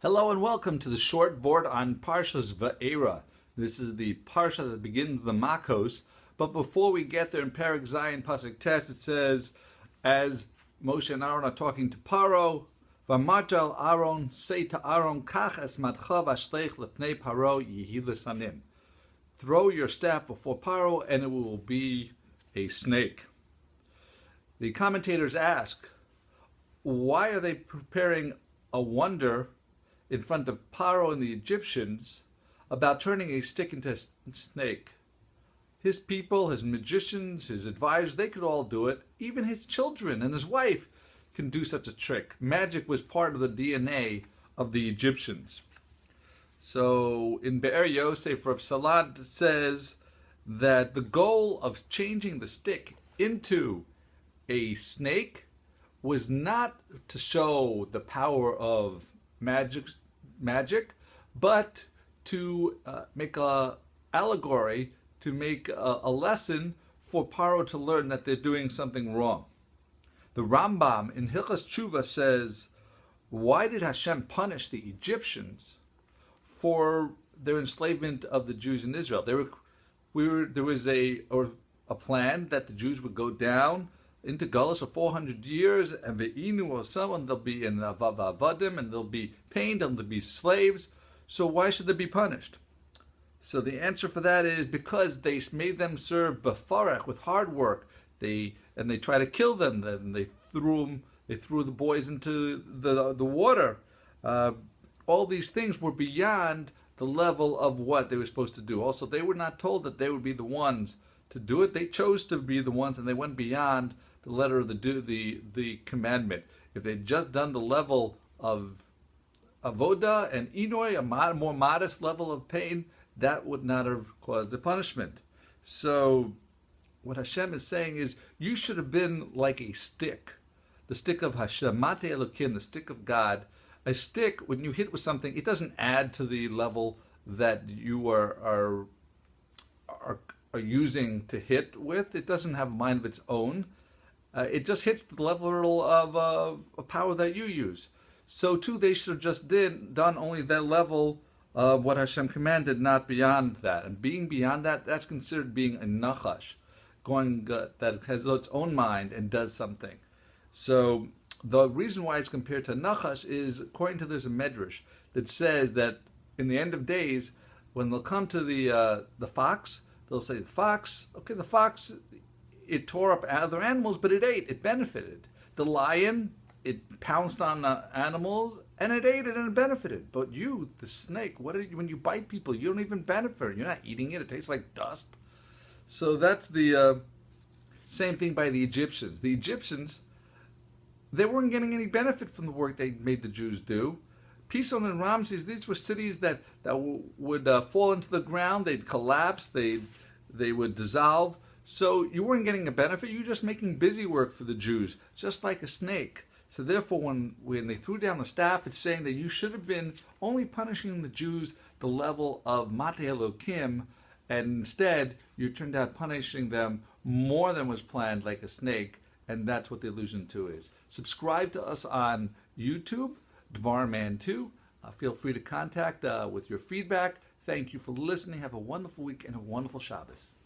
Hello and welcome to the short Vort on Parshas Va'era. This is the Parsha that begins the Makos. But before we get there in Perek Zayin Pasuk Tes, it says, as Moshe and Aaron are talking to Paro, V'amarta Aaron, say to Aaron, Kach es matcha v'ashlech lefnei Paro yihi lesanim. Throw your staff before Paro and it will be a snake. The commentators ask, why are they preparing a wonder in front of Paro and the Egyptians about turning a stick into a snake? His people, his magicians, his advisors, they could all do it. Even his children and his wife can do such a trick. Magic was part of the DNA of the Egyptians. So in Be'er Yosef, Rav Salat says that the goal of changing the stick into a snake was not to show the power of magic, but to make a allegory, to make a lesson for Paro to learn that they're doing something wrong. The Rambam in Hilchas Tshuva says, why did Hashem punish the Egyptians for their enslavement of the Jews in Israel? There was a plan that the Jews would go down into Galus for 400 years, and ve'inu or someone, they'll be in Avadim, and they'll be pained, and they'll be slaves. So why should they be punished? So the answer for that is because they made them serve bafarech, with hard work. They try to kill them. Then they threw the boys into the water. All these things were beyond the level of what they were supposed to do. Also, they were not told that they would be the ones to do it. They chose to be the ones, and they went beyond the letter of the commandment. If they'd just done the level of avoda and inoy, a more modest level of pain, that would not have caused the punishment. So what Hashem is saying is, you should have been like a stick, the stick of Hashem, Mate Elokim, the stick of God. A stick, when you hit with something, it doesn't add to the level that you are using to hit with. It doesn't have a mind of its own. It just hits the level of power that you use. So too, they should have just done only that level of what Hashem commanded, not beyond that. And being beyond that, that's considered being a nachash, that has its own mind and does something. So the reason why it's compared to nachash is, according to, there's a medrash that says that in the end of days, when they'll come to the fox, they'll say, the fox, it tore up other animals, but it ate, it benefited. The lion, it pounced on animals, and it ate it, and it benefited. But you, the snake, when you bite people, you don't even benefit. You're not eating it. It tastes like dust. So that's the same thing by the Egyptians. The Egyptians, they weren't getting any benefit from the work they made the Jews do. Pison and Ramses, these were cities that would fall into the ground. They'd collapse. They would dissolve. So you weren't getting a benefit. You were just making busy work for the Jews, just like a snake. So therefore, when they threw down the staff, it's saying that you should have been only punishing the Jews the level of Mate Elokim, and instead you turned out punishing them more than was planned, like a snake, and that's what the allusion to is. Subscribe to us on YouTube, DvarMan2. Feel free to contact with your feedback. Thank you for listening. Have a wonderful week and a wonderful Shabbos.